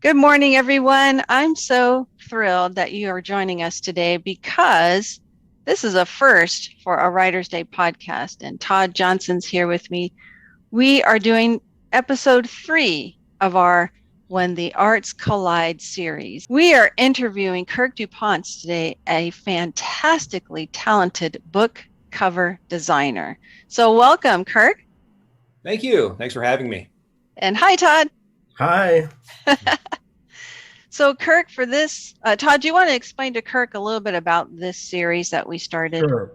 Good morning, everyone. I'm so thrilled that you are joining us today because this is a first for a Writer's Day podcast, and Todd Johnson's here with me. We are doing episode 3 of our When the Arts Collide series. We are interviewing Kirk DouPonce today, a fantastically talented book cover designer. So, welcome, Kirk. Thank you. Thanks for having me. And hi, Todd. Hi. So, Kirk, for this, Todd, do you want to explain to Kirk a little bit about this series that we started? Sure.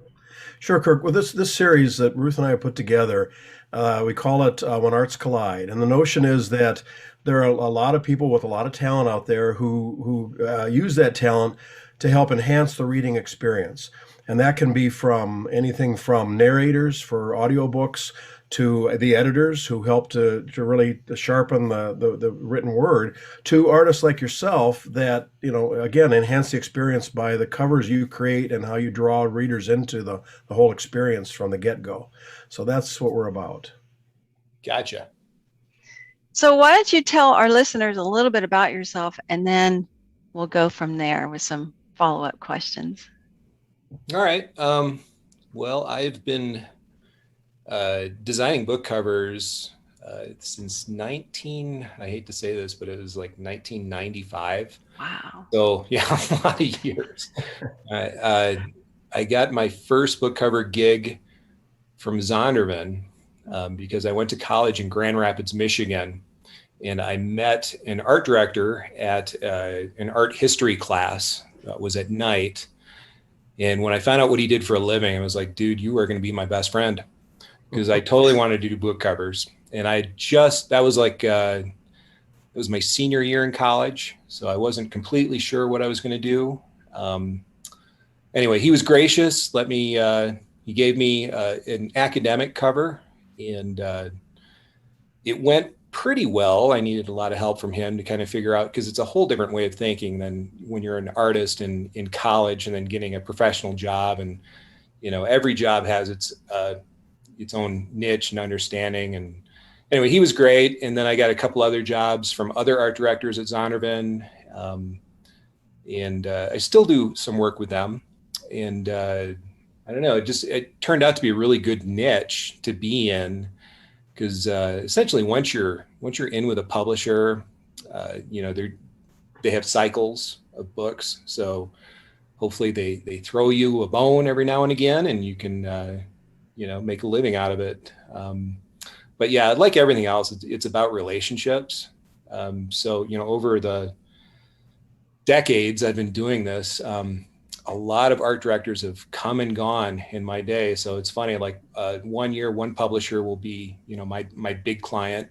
Sure, Kirk. Well, this series that Ruth and I have put together, we call it When Arts Collide. And the notion is that there are a lot of people with a lot of talent out there who use that talent to help enhance the reading experience. And that can be from anything from narrators for audiobooks to the editors who help to really sharpen the written word, to artists like yourself that, again, enhance the experience by the covers you create and how you draw readers into the whole experience from the get-go. So that's what we're about. Gotcha. So, why don't you tell our listeners a little bit about yourself, and then we'll go from there with some follow-up questions. All right. Well, I've been designing book covers since I hate to say this, but it was like 1995. Wow. So yeah, a lot of years. I got my first book cover gig from Zondervan because I went to college in Grand Rapids, Michigan, and I met an art director at an art history class. It was at night. And when I found out what he did for a living, I was like, dude, you are going to be my best friend, because I totally wanted to do book covers. And that was my senior year in college. So I wasn't completely sure what I was going to do. Anyway, he was gracious. He gave me an academic cover, and it went pretty well. I needed a lot of help from him to kind of figure out, because it's a whole different way of thinking than when you're an artist in college and then getting a professional job. And, every job has its own niche and understanding. And anyway, he was great. And then I got a couple other jobs from other art directors at Zondervan. And I still do some work with them. And I don't know, it turned out to be a really good niche to be in, because essentially once you're in with a publisher, they have cycles of books. So hopefully they throw you a bone every now and again, and you can make a living out of it. But yeah, like everything else, it's about relationships. So over the decades I've been doing this, a lot of art directors have come and gone in my day. So it's funny, like 1 year, one publisher will be, my big client.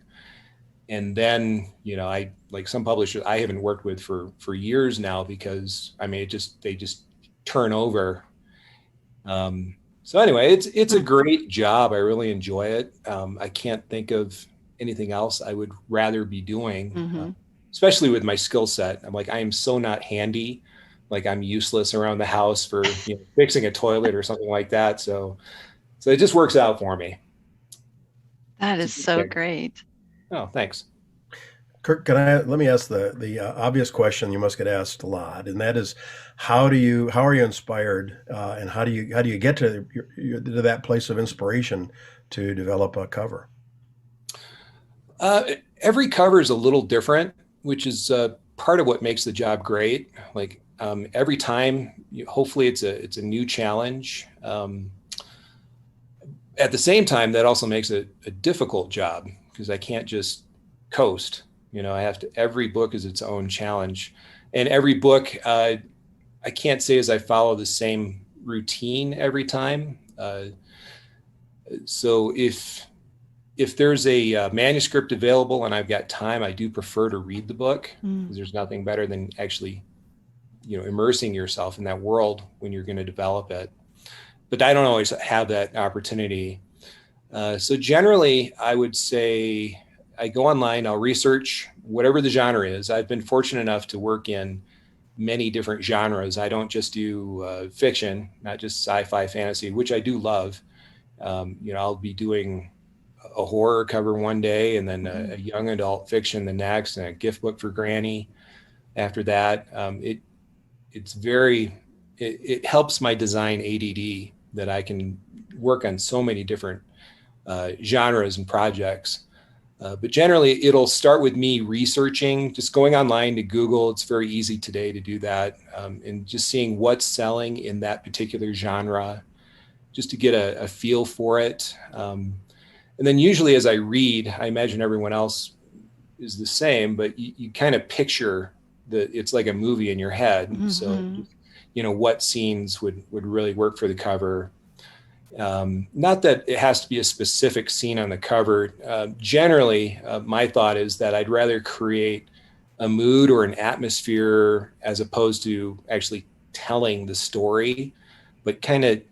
And then, I like some publishers I haven't worked with for years now, because they just turn over. So anyway, it's a great job. I really enjoy it. I can't think of anything else I would rather be doing, especially with my skill set. I'm like, I am so not handy. Like, I'm useless around the house for fixing a toilet or something like that. So it just works out for me. That is so great. Oh, thanks. Kirk, let me ask the obvious question you must get asked a lot, and that is, how are you inspired, and how do you get to that place of inspiration to develop a cover? Every cover is a little different, which is part of what makes the job great. Like, every time, hopefully it's a new challenge. At the same time, that also makes it a difficult job, because I can't just coast. Every book is its own challenge, and every book, I can't say as I follow the same routine every time. So if there's a manuscript available and I've got time, I do prefer to read the book, because there's nothing better than actually immersing yourself in that world when you're going to develop it. But I don't always have that opportunity. So generally, I would say I go online, I'll research whatever the genre is. I've been fortunate enough to work in many different genres. I don't just do fiction, not just sci-fi, fantasy, which I do love. I'll be doing a horror cover one day, and then Mhm. a young adult fiction the next, and a gift book for Granny after that. It's very, it helps my design ADD that I can work on so many different genres and projects. But generally, it'll start with me researching, just going online to Google. It's very easy today to do that, and just seeing what's selling in that particular genre, just to get a feel for it. And then usually as I read, I imagine everyone else is the same, but you kind of picture it's like a movie in your head. So, Mhm. what scenes would really work for the cover. Not that it has to be a specific scene on the cover. Generally, my thought is that I'd rather create a mood or an atmosphere as opposed to actually telling the story, but kind of,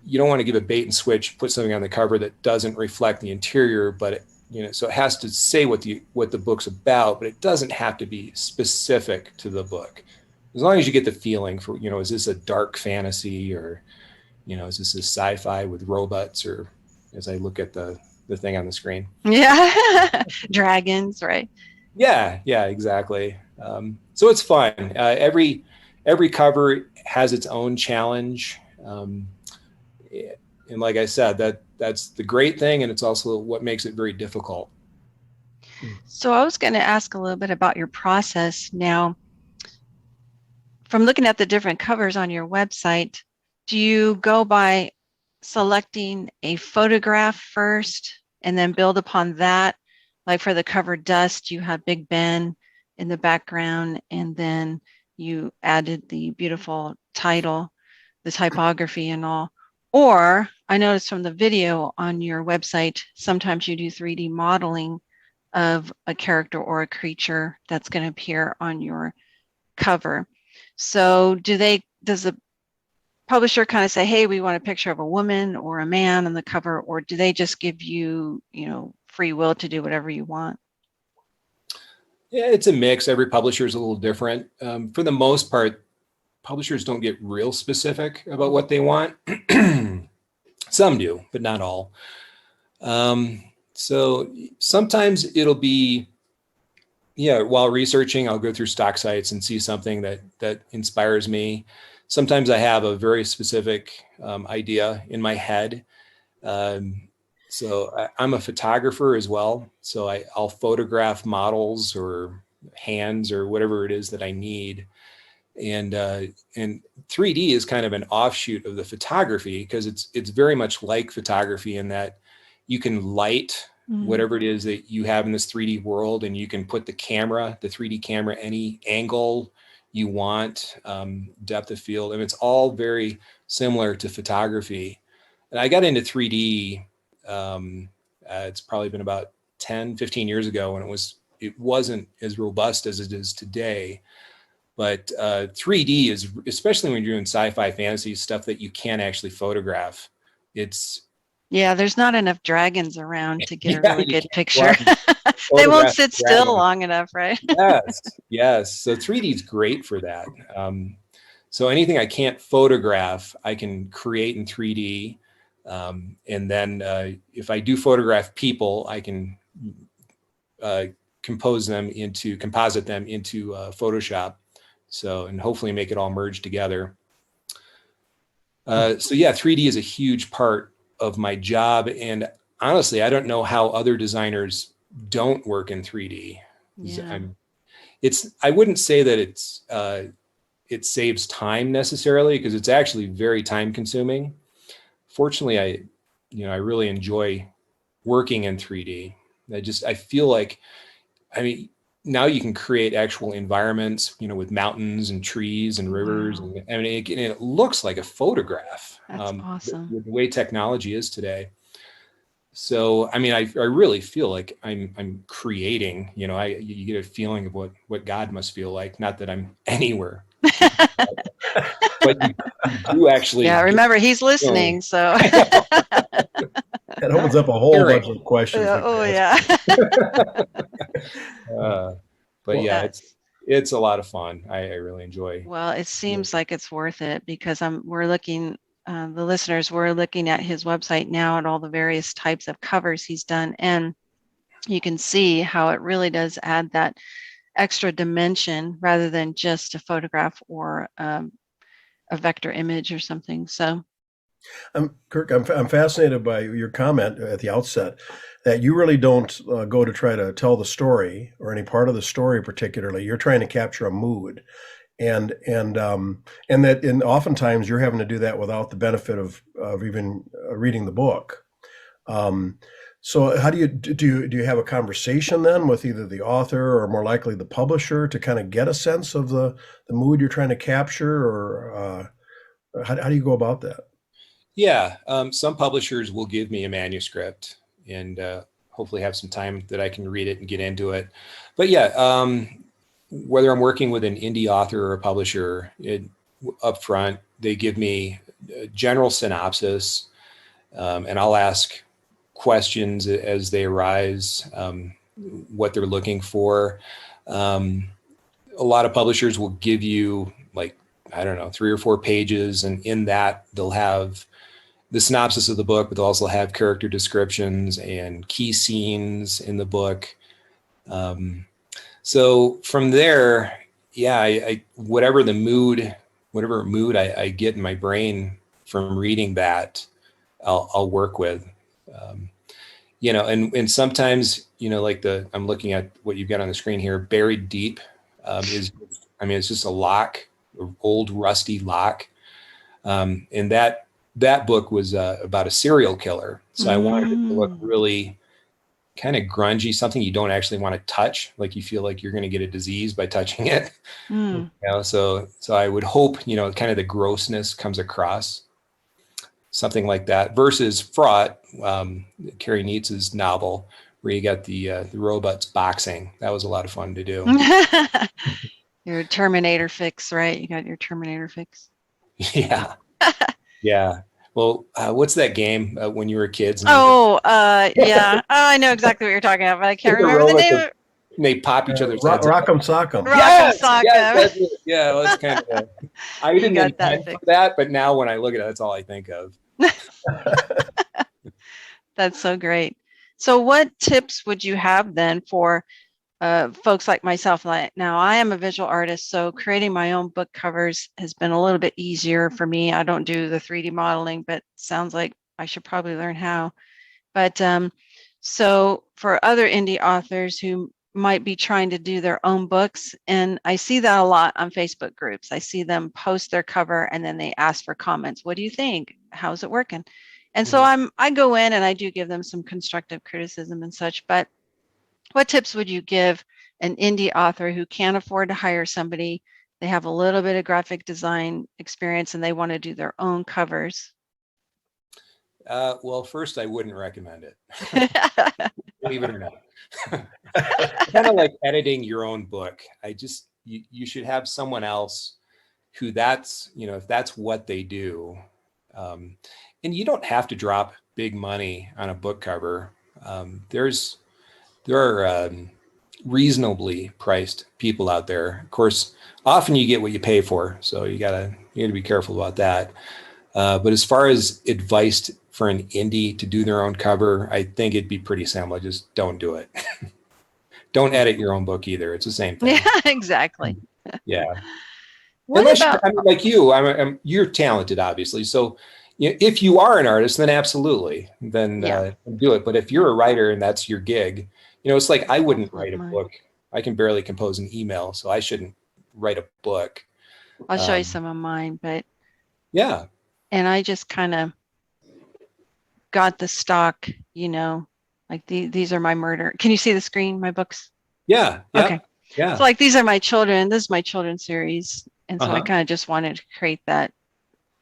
you don't want to give a bait and switch, put something on the cover that doesn't reflect the interior, but so it has to say what the book's about, but it doesn't have to be specific to the book. As long as you get the feeling for, is this a dark fantasy, or is this a sci-fi with robots, or as I look at the thing on the screen. Yeah. Dragons, right? Yeah, exactly. So it's fun. Every cover has its own challenge. And like I said, that's the great thing, and it's also what makes it very difficult. So I was going to ask a little bit about your process now. From looking at the different covers on your website, do you go by selecting a photograph first and then build upon that? Like for the cover Dust, you have Big Ben in the background, and then you added the beautiful title, the typography and all. Or I noticed from the video on your website, sometimes you do 3D modeling of a character or a creature that's going to appear on your cover. So does the publisher kind of say, hey, we want a picture of a woman or a man on the cover, or do they just give you, free will to do whatever you want? Yeah, it's a mix. Every publisher is a little different. For the most part, publishers don't get real specific about what they want. Some do, but not all. So sometimes it'll be, yeah, while researching, I'll go through stock sites and see something that inspires me. Sometimes I have a very specific idea in my head. I'm a photographer as well. So I'll photograph models or hands or whatever it is that I need. And 3D is kind of an offshoot of the photography, because it's very much like photography in that you can light whatever it is that you have in this 3D world, and you can put the 3D camera, any angle you want, depth of field, and it's all very similar to photography. And I got into 3D, it's probably been about 10, 15 years ago, when it wasn't as robust as it is today. But 3D is, especially when you're doing sci-fi fantasy stuff that you can't actually photograph. Yeah, there's not enough dragons around to get a Yeah, really you good can't go picture. out and They won't photograph sit a still dragon. long enough, right? Yes. So 3D is great for that. So anything I can't photograph, I can create in 3D. And then if I do photograph people, I can composite them into Photoshop. So, and hopefully make it all merge together. So yeah, 3D is a huge part of my job. And honestly, I don't know how other designers don't work in 3D. Yeah. I wouldn't say that it saves time necessarily, because it's actually very time consuming. Fortunately, I really enjoy working in 3D. I feel like, I mean, now you can create actual environments, with mountains and trees and rivers. Wow. And I mean, it looks like a photograph, That's awesome. with the way technology is today. So, I mean, I really feel like I'm creating, you get a feeling of what God must feel like. Not that I'm anywhere, but you do actually Yeah, get remember he's the feeling. listening, so That opens up a whole bunch Hearing. of questions we could oh ask yeah. you. Uh, but Well, yeah, Yeah. it's a lot of fun. I really enjoy. Well, it seems like it's worth it because we're looking the listeners, we're looking at his website now at all the various types of covers he's done, and you can see how it really does add that extra dimension rather than just a photograph or a vector image or something. So, Kirk, I'm fascinated by your comment at the outset that you really don't go to try to tell the story or any part of the story particularly. You're trying to capture a mood, and oftentimes you're having to do that without the benefit of even reading the book. So how do you have a conversation then with either the author or more likely the publisher to kind of get a sense of the mood you're trying to capture, or how do you go about that? Yeah, some publishers will give me a manuscript and hopefully have some time that I can read it and get into it. But yeah, whether I'm working with an indie author or a publisher, up front, they give me a general synopsis, and I'll ask questions as they arise, what they're looking for. A lot of publishers will give you, like, I don't know, 3 or 4 pages, and in that they'll have the synopsis of the book, but they'll also have character descriptions and key scenes in the book. So from there, yeah, I whatever mood I get in my brain from reading that, I'll work with. And sometimes, like I'm looking at what you've got on the screen here, Buried Deep, it's just a lock, an old rusty lock. And that book was about a serial killer. So I wanted it to look really kind of grungy, something you don't actually want to touch. Like you feel like you're going to get a disease by touching it. So I would hope, kind of the grossness comes across, something like that, versus Fraught, Carrie Nietzsche's novel, where you got the robots boxing. That was a lot of fun to do. Your Terminator fix, right? You got your Terminator fix. Yeah. Yeah. Well, what's that game when you were kids? Yeah. Oh, I know exactly what you're talking about, but I can't remember the name. And they pop each other's heads. Rock'em Sock'em. Rock'em Sock'em. Yeah, well, that's kind of. I didn't intend for that, but now when I look at it, that's all I think of. That's so great. So, what tips would you have then for folks like myself? Now, I am a visual artist, so creating my own book covers has been a little bit easier for me. I don't do the 3D modeling, but sounds like I should probably learn how. But so for other indie authors who might be trying to do their own books, and I see that a lot on Facebook groups. I see them post their cover and then they ask for comments. What do you think? How's it working? And so I go in and I do give them some constructive criticism and such. But what tips would you give an indie author who can't afford to hire somebody? They have a little bit of graphic design experience and they want to do their own covers. Well, first, I wouldn't recommend it. Believe it or not. Kind of like editing your own book. You should have someone else who if that's what they do. And you don't have to drop big money on a book cover. There are reasonably priced people out there. Of course, often you get what you pay for, so you gotta be careful about that. But as far as advice for an indie to do their own cover, I think it'd be pretty simple. Just don't do it. Don't edit your own book either. It's the same thing. Yeah, exactly. Yeah. Like you, you're talented, obviously. So if you are an artist, then absolutely, then do it. But if you're a writer and that's your gig, it's like I wouldn't write a book. I can barely compose an email, so I shouldn't write a book. I'll show you some of mine, but yeah. And I just kind of got the stock, like these are my murder. Can you see the screen, my books? Yeah. Okay. Yeah. So like these are my children. This is my children's series. And so I kind of just wanted to create that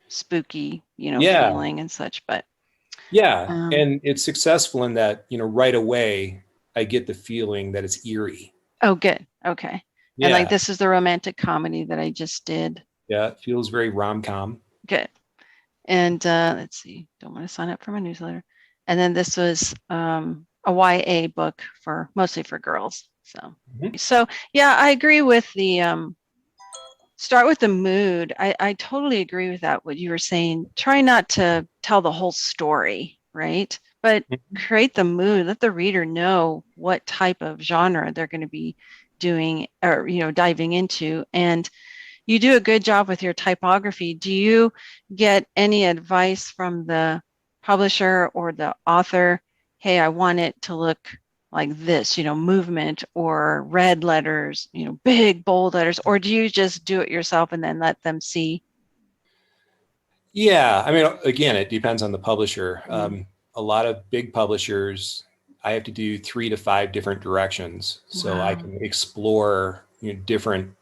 spooky, feeling and such. But yeah. And it's successful in that, right away, I get the feeling that it's eerie. Oh, good. Okay. Yeah. And like this is the romantic comedy that I just did. Yeah. It feels very rom-com. Good. And let's see, don't want to sign up for my newsletter. And then this was a YA book mostly for girls. So yeah, I agree with the start with the mood. I totally agree with that, what you were saying. Try not to tell the whole story, right? But create the mood, let the reader know what type of genre they're going to be doing or, diving into. And you do a good job with your typography. Do you get any advice from the publisher or the author? Hey, I want it to look like this, movement or red letters, big bold letters, or do you just do it yourself and then let them see? Yeah, I mean, again, it depends on the publisher. Mm. A lot of big publishers, I have to do 3 to 5 different directions so I Wow. can explore different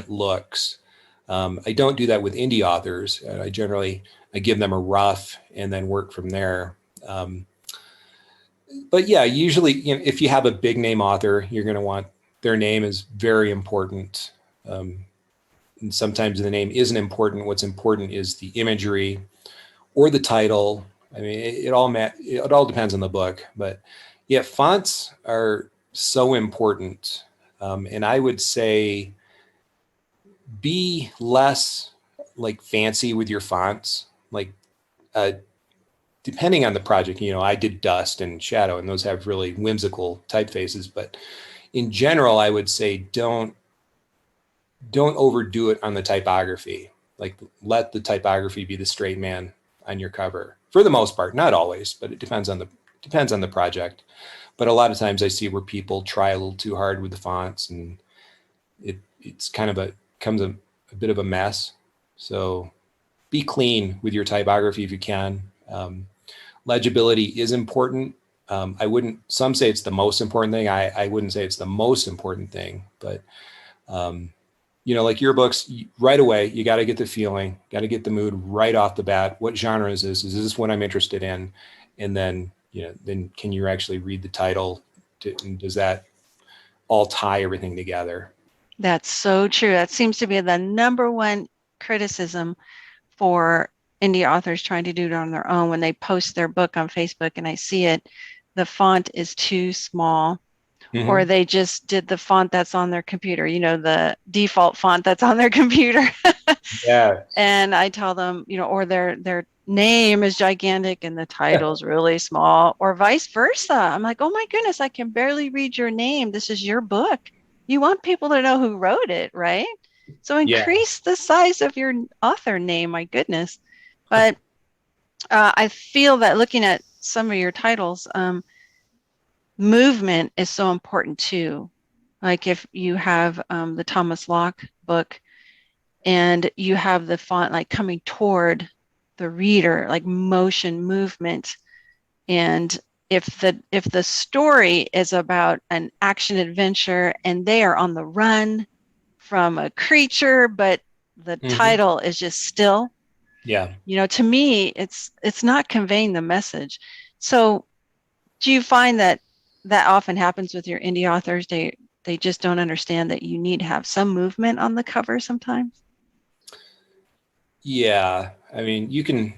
looks. I don't do that with indie authors. I give them a rough and then work from there. But yeah, usually, if you have a big name author, you're going to want their name is very important. And sometimes the name isn't important. What's important is the imagery or the title. I mean, it all depends on the book, but yeah, fonts are so important. And I would say be less like fancy with your fonts. Like, uh, depending on the project, I did dust and shadow, and those have really whimsical typefaces. But in general, I would say don't overdo it on the typography. Like, let the typography be the straight man on your cover for the most part. Not always, but it depends on the project. But a lot of times I see where people try a little too hard with the fonts, and it's kind of becomes a bit of a mess. So be clean with your typography if you can. Legibility is important. I wouldn't. Some say it's the most important thing. I wouldn't say it's the most important thing, but like your books, right away, you got to get the feeling, got to get the mood right off the bat. What genre is this? Is this what I'm interested in? And then, then can you actually read the title? And does that all tie everything together? That's so true. That seems to be the number one criticism for indie authors trying to do it on their own when they post their book on Facebook and I see it, the font is too small, or Mm-hmm. they just did the font that's on their computer, the default font that's on their computer. Yeah. And I tell them, or their name is gigantic and the title's really small, or vice versa. I'm like, oh my goodness, I can barely read your name. This is your book. You want people to know who wrote it, right? So Yeah. increase the size of your author name, my goodness. But I feel that looking at some of your titles, movement is so important too. Like if you have the Thomas Locke book and you have the font like coming toward the reader, like motion movement. And if the story is about an action adventure and they are on the run from a creature, but the Mm-hmm. title is just still, Yeah. to me, it's not conveying the message. So do you find that that often happens with your indie authors? They just don't understand that you need to have some movement on the cover sometimes. Yeah. I mean, you can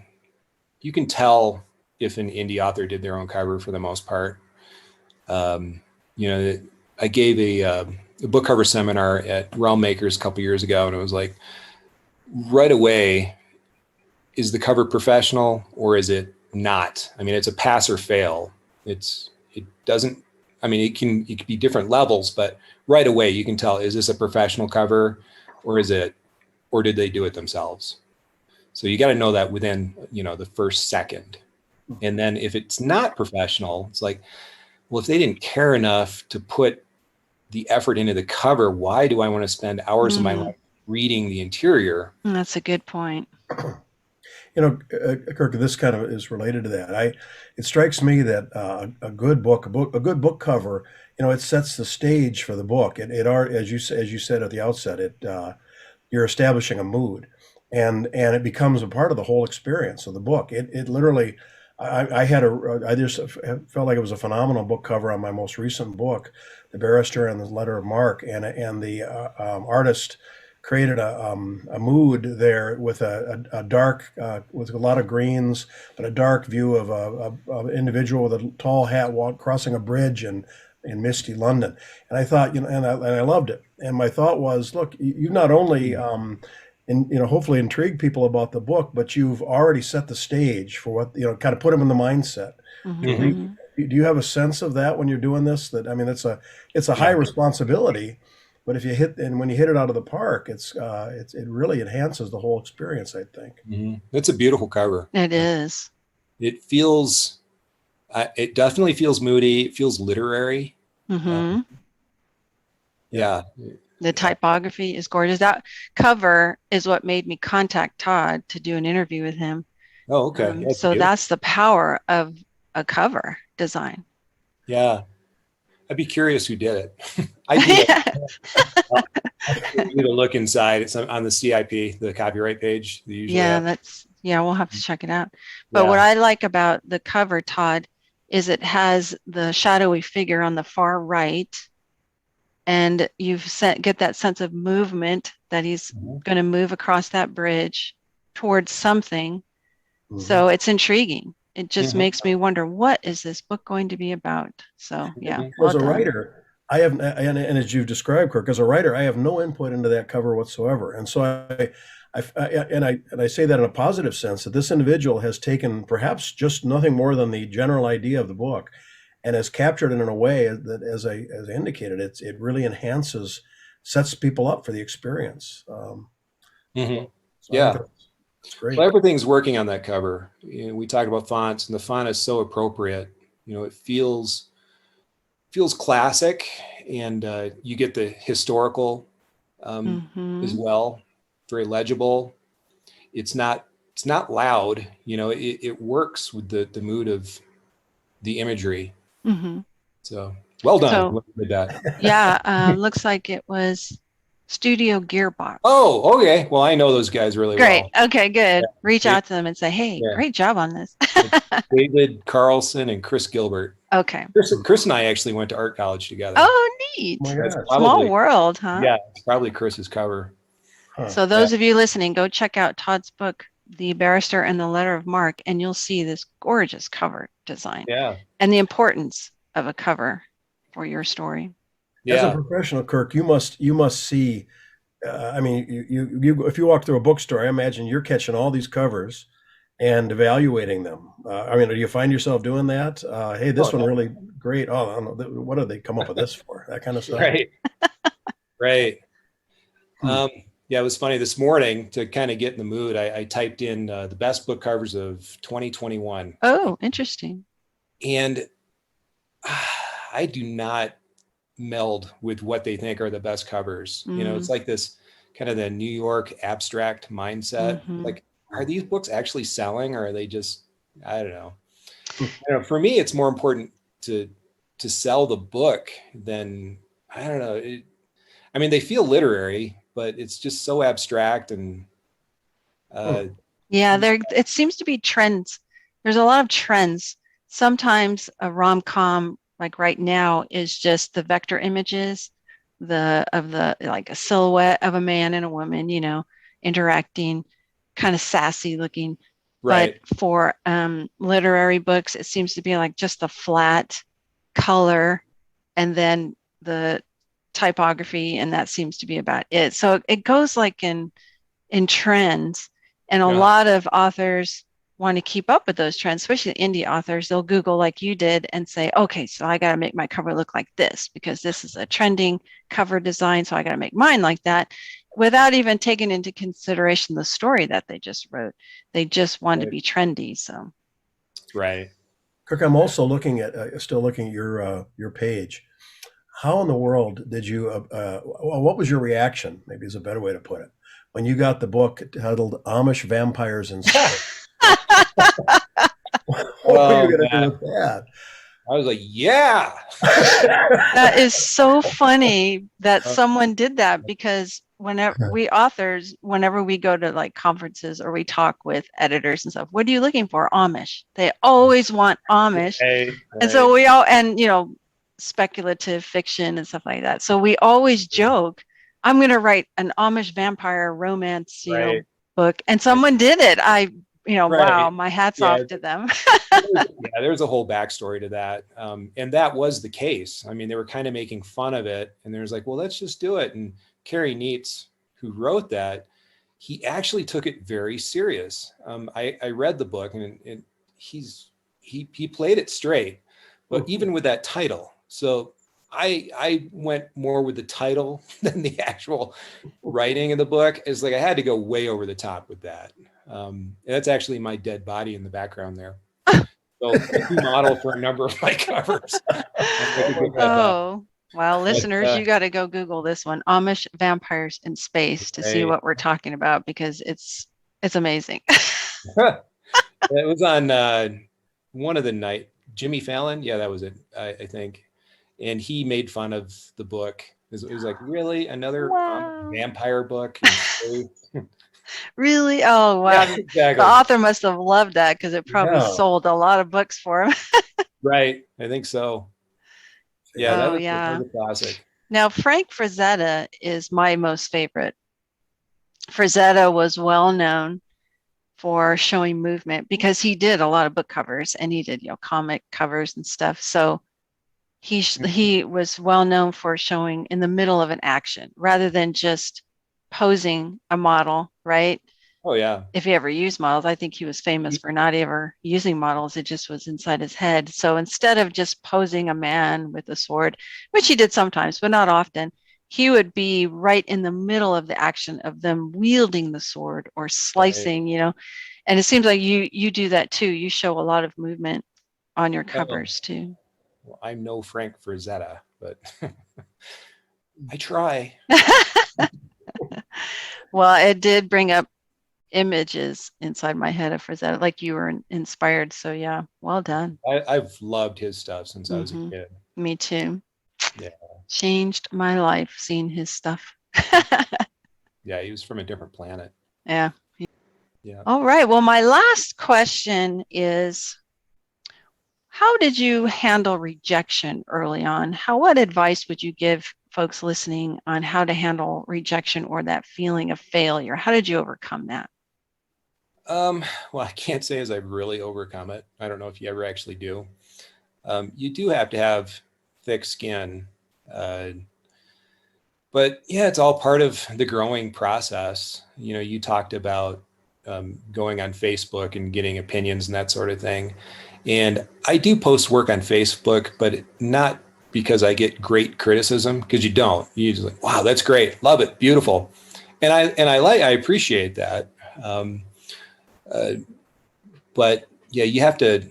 tell if an indie author did their own cover for the most part. Um, you know, I gave a book cover seminar at Realm Makers a couple years ago, and it was like right away, is the cover professional or is it not? I mean, it's a pass or fail. It doesn't. I mean, it can be different levels, but right away you can tell, is this a professional cover or did they do it themselves? So you got to know that within the first second. And then if it's not professional, it's like, well, if they didn't care enough to put the effort into the cover, why do I want to spend hours of my Mm, life reading the interior? that's a good point. Kirk, this kind of is related to that. It strikes me that a good book cover, it sets the stage for the book. As you said at the outset, you're establishing a mood, and it becomes a part of the whole experience of the book. It literally, I just felt like it was a phenomenal book cover on my most recent book, The Barrister and the Letter of Mark, and the artist created a mood there with a dark with a lot of greens, but a dark view of a individual with a tall hat crossing a bridge and in misty London. And I thought, and I loved it. And my thought was, look, you not only, hopefully intrigue people about the book, but you've already set the stage for what, kind of put them in the mindset to read. Mm-hmm. Do you have a sense of that when you're doing this? That, I mean, it's a high responsibility, but when you hit it out of the park, it really enhances the whole experience, I think. It's a beautiful cover. It is. It feels, it definitely feels moody. It feels literary. Mm-hmm. Yeah. The typography is gorgeous. That cover is what made me contact Todd to do an interview with him. Oh, okay. So that's the power of a cover design. Yeah. I'd be curious who did it. I need to look inside. It's on the CIP, the copyright page. We'll have to check it out. But what I like about the cover, Todd, is it has the shadowy figure on the far right, and get that sense of movement that he's going to move across that bridge towards something. So it's intriguing. It just makes me wonder, what is this book going to be about? So as a writer, I have, and as you've described, Kirk, as a writer, I have no input into that cover whatsoever. And so I say that in a positive sense, that this individual has taken perhaps just nothing more than the general idea of the book and has captured it in a way that, as I indicated, it really sets people up for the experience. It's great. Well, everything's working on that cover. We talked about fonts, and the font is so appropriate. It feels classic, and you get the historical as well. Very legible. It's not loud. It works with the mood of the imagery. So well done. With that. Looks like it was Studio Gearbox. Oh, okay. Well, I know those guys really well. Great. Okay, good. Reach out to them and say, hey, great job on this. David Carlson and Chris Gilbert. Okay. Chris and I actually went to art college together. Oh, neat. Small world, huh? Yeah, it's probably Chris's cover. So those of you listening, go check out Todd's book, The Barrister and the Letter of Mark, and you'll see this gorgeous cover design. Yeah. And the importance of a cover for your story. Yeah. As a professional, Kirk, you must see. You if you walk through a bookstore, I imagine you're catching all these covers and evaluating them. Do you find yourself doing that? Hey, this one really great. Oh, I don't know, what did they come up with this for? That kind of stuff. Right. It was funny this morning to kind of get in the mood. I typed in the best book covers of 2021. Oh, interesting. And I do not meld with what they think are the best covers. It's like this kind of the New York abstract mindset. Like, are these books actually selling, or are they just, I don't know. For me, it's more important to sell the book than, I don't know. They feel literary, but it's just so abstract and it seems to be trends. There's a lot of trends. Sometimes a rom-com, like right now, is just the vector images like a silhouette of a man and a woman, interacting, kind of sassy looking. Right. But for literary books, it seems to be like just a flat color and then the typography, and that seems to be about it. So it goes like in trends, and a lot of authors want to keep up with those trends, especially indie authors. They'll Google like you did and say, okay, so I got to make my cover look like this because this is a trending cover design, so I got to make mine like that, without even taking into consideration the story that they just wrote. They just want to be trendy. So right. Kirk, I'm also still looking at your page. How in the world did you, what was your reaction, maybe is a better way to put it, when you got the book titled Amish Vampires in Space? What were you going to do with that? I was like, yeah. That is so funny that someone did that, because whenever we go to like conferences or we talk with editors and stuff, what are you looking for? Amish. They always want Amish. Right. And so speculative fiction and stuff like that. So we always joke, I'm going to write an Amish vampire romance, book. And someone did it. I wow, Right. my hat's Yeah. off to them. Yeah, there's a whole backstory to that. And that was the case. I mean, they were kind of making fun of it. And there's like, well, let's just do it. And Carrie Neitz, who wrote that, he actually took it very serious. I read the book and he played it straight, but even with that title. So I went more with the title than the actual writing of the book. It's like I had to go way over the top with that. That's actually my dead body in the background there. So I do model for a number of my covers. I could get that done. Oh, well, But, listeners, you got to go Google this one, Amish vampires in space, to see right. what we're talking about because it's amazing. It was on one of the night, Jimmy Fallon. Yeah, that was it, I think. And he made fun of the book. It was like, really? Another Wow. vampire book? Really? Oh, wow. Yeah, The exactly. author must have loved that because it probably Yeah. sold a lot of books for him. Right. I think so. Yeah, Oh, that yeah. was a classic. Now, Frank Frazetta is my most favorite. Frazetta was well known for showing movement because he did a lot of book covers and he did, comic covers and stuff. So he was well known for showing in the middle of an action rather than just posing a model, right? Oh, yeah. If he ever used models, I think he was famous for not ever using models. It just was inside his head. So instead of just posing a man with a sword, which he did sometimes, but not often, he would be right in the middle of the action of them wielding the sword or Right. slicing, And it seems like you do that too. You show a lot of movement on your Oh, covers too. well, I'm no Frank Frazetta, but I try. Well, it did bring up images inside my head of Frazetta, like you were inspired. So yeah, well done. I've loved his stuff since I was a Hmm. kid. Me too. Yeah. Changed my life seeing his stuff. Yeah. He was from a different planet. Yeah. Yeah. All right. Well, my last question is, how did you handle rejection early on? What advice would you give folks listening on how to handle rejection or that feeling of failure? How did you overcome that? Well, I can't say as I've really overcome it. I don't know if you ever actually do. You do have to have thick skin. Uh, but yeah, it's all part of the growing process. You talked about going on Facebook and getting opinions and that sort of thing. And I do post work on Facebook, but not because I get great criticism, because you don't. You just like, wow, that's great, love it, beautiful, and I appreciate that. Um, uh, but yeah, you have to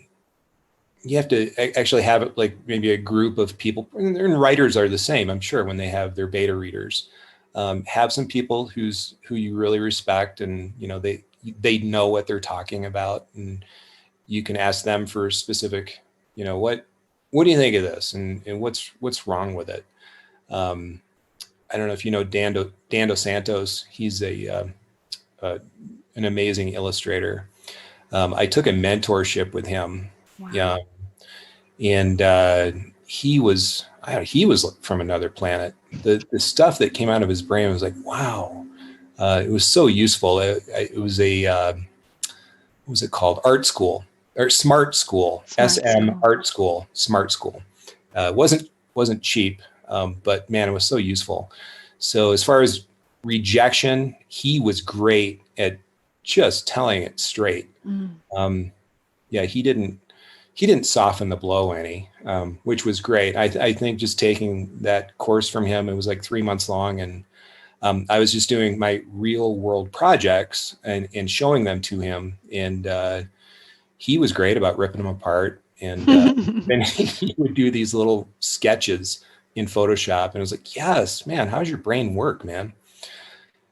actually have it like maybe a group of people, and writers are the same, I'm sure, when they have their beta readers. Have some people who you really respect, and they know what they're talking about, and you can ask them for specific, what do you think of this, and what's wrong with it. Um, I don't know if you know Dan Dos Santos. He's uh, an amazing illustrator. I took a mentorship with him. Wow. Yeah, and he was from another planet. The stuff that came out of his brain was like, wow. It was so useful. It was what was it called? Art school or smart school, Smart SM school. art school, smart school. Wasn't cheap, but man, it was so useful. So as far as rejection, he was great at just telling it straight. Mm. Um, yeah, he didn't soften the blow any, which was great. I think just taking that course from him, it was like 3 months long, and I was just doing my real world projects and showing them to him, and he was great about ripping them apart. And then he would do these little sketches in Photoshop, and I was like, "Yes, man, how's your brain work, man?"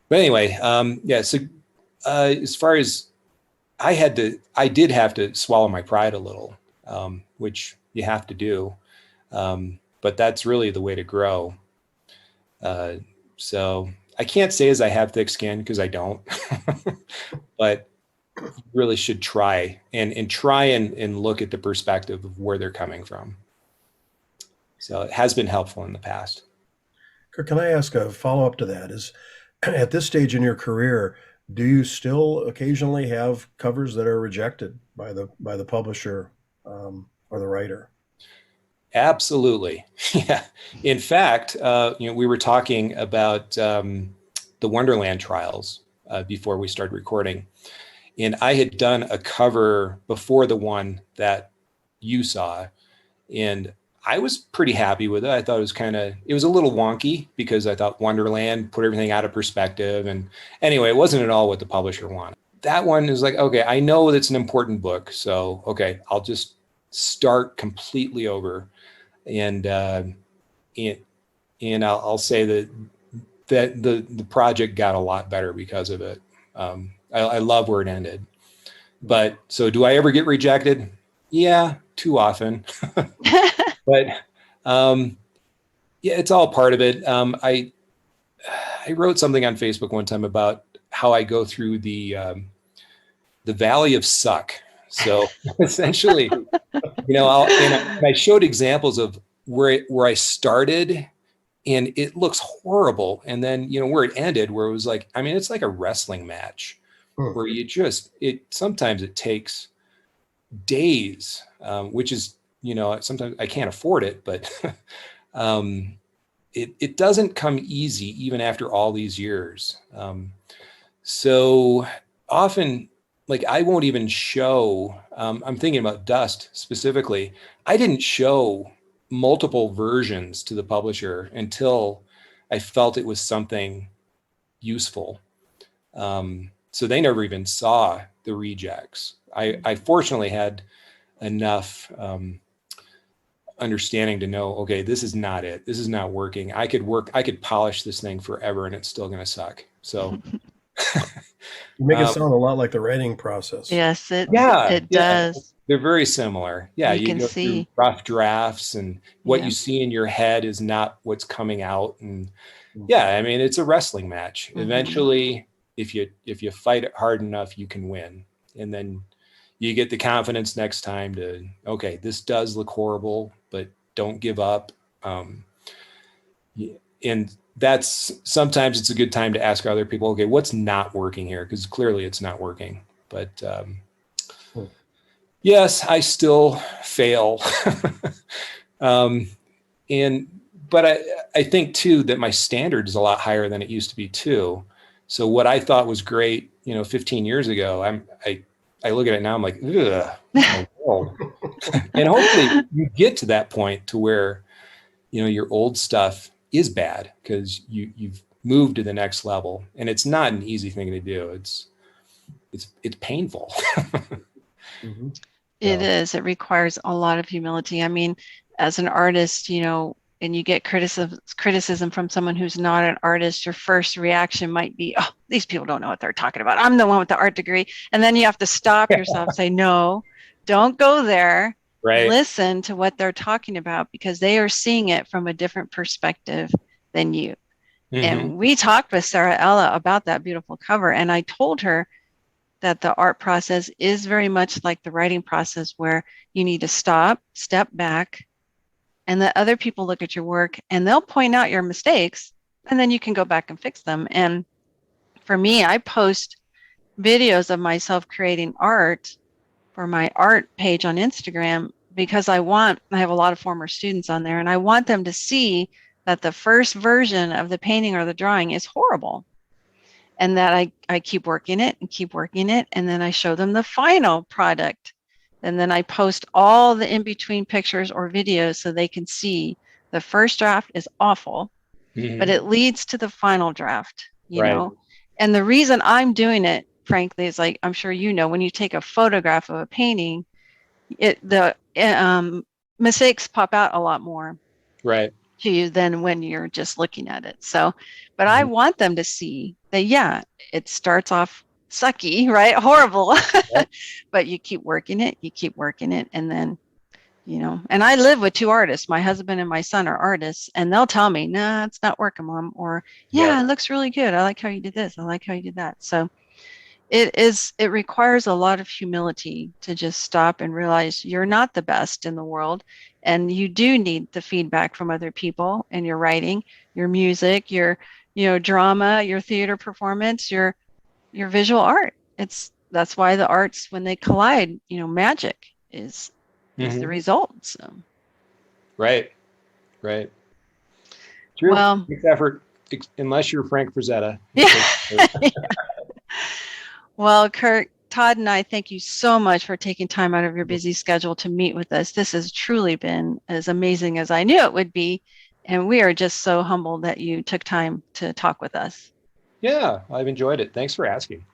But anyway, yeah. So as far as I did have to swallow my pride a little, which you have to do. But that's really the way to grow. Uh, so I can't say as I have thick skin because I don't, but you really should try and try and look at the perspective of where they're coming from. So it has been helpful in the past. Kirk, can I ask a follow up to that? Is at this stage in your career, Do you still occasionally have covers that are rejected by the publisher or the writer? Absolutely. Yeah. In fact, we were talking about the Wonderland trials before we started recording. And I had done a cover before the one that you saw. And I was pretty happy with it. I thought it was a little wonky because I thought Wonderland put everything out of perspective. And anyway, it wasn't at all what the publisher wanted. That one is like, okay, I know that's an important book. So, okay, I'll just start completely over. And I'll say that the project got a lot better because of it. I love where it ended. But so do I ever get rejected? Yeah, too often. But yeah, it's all part of it. I wrote something on Facebook one time about how I go through the valley of suck. So essentially, and I showed examples of where I started and it looks horrible. And then, where it ended, where it was like, I mean, it's like a wrestling match where sometimes it takes days, which is, sometimes I can't afford it, but it doesn't come easy even after all these years. So often, like I won't even show, I'm thinking about Dust specifically. I didn't show multiple versions to the publisher until I felt it was something useful. So they never even saw the rejects. I fortunately had enough understanding to know, okay, this is not it. This is not working. I could polish this thing forever and it's still going to suck. So you make it sound a lot like the writing process. Yes, it Yeah. does. They're very similar. Yeah, You can go see through rough drafts and what you see in your head is not what's coming out. And yeah, I mean, it's a wrestling match. Eventually, if you fight it hard enough, you can win. And then you get the confidence next time to, okay, this does look horrible, but don't give up. And sometimes it's a good time to ask other people, okay, what's not working here? Because clearly it's not working. But yes, I still fail. But I think too that my standard is a lot higher than it used to be too. So what I thought was great, 15 years ago, I look at it now, I'm like, ugh, my world. And hopefully you get to that point to where, your old stuff is bad because you've moved to the next level, and it's not an easy thing to do. It's painful. It is. It requires a lot of humility. I mean, as an artist, and you get criticism from someone who's not an artist, your first reaction might be, oh, these people don't know what they're talking about. I'm the one with the art degree. And then you have to stop yourself, say, no, don't go there. Right. Listen to what they're talking about because they are seeing it from a different perspective than you. And we talked with Sarah Ella about that beautiful cover. And I told her that the art process is very much like the writing process where you need to step back, and let other people look at your work and they'll point out your mistakes and then you can go back and fix them. And for me, I post videos of myself creating art for my art page on Instagram because I have a lot of former students on there and I want them to see that the first version of the painting or the drawing is horrible and that I keep working it and keep working it. And then I show them the final product. And then I post all the in-between pictures or videos so they can see the first draft is awful, but it leads to the final draft, you know? And the reason I'm doing it, frankly, is like, I'm sure when you take a photograph of a painting, the mistakes pop out a lot more to you than when you're just looking at it. So, but I want them to see that, yeah, it starts off sucky, right? Horrible. But you keep working it, and then, and I live with two artists. My husband and my son are artists, and they'll tell me, nah, it's not working, Mom, or yeah, it looks really good. I like how you did this. I like how you did that. So it requires a lot of humility to just stop and realize you're not the best in the world. And you do need the feedback from other people in your writing, your music, your, drama, your theater performance, your your visual art. That's why the arts, when they collide, magic is the result. So. Right. True. Well, Makes effort, unless you're Frank Frazetta. yeah. Well, Kirk, Todd and I thank you so much for taking time out of your busy schedule to meet with us. This has truly been as amazing as I knew it would be. And we are just so humbled that you took time to talk with us. Yeah, I've enjoyed it. Thanks for asking.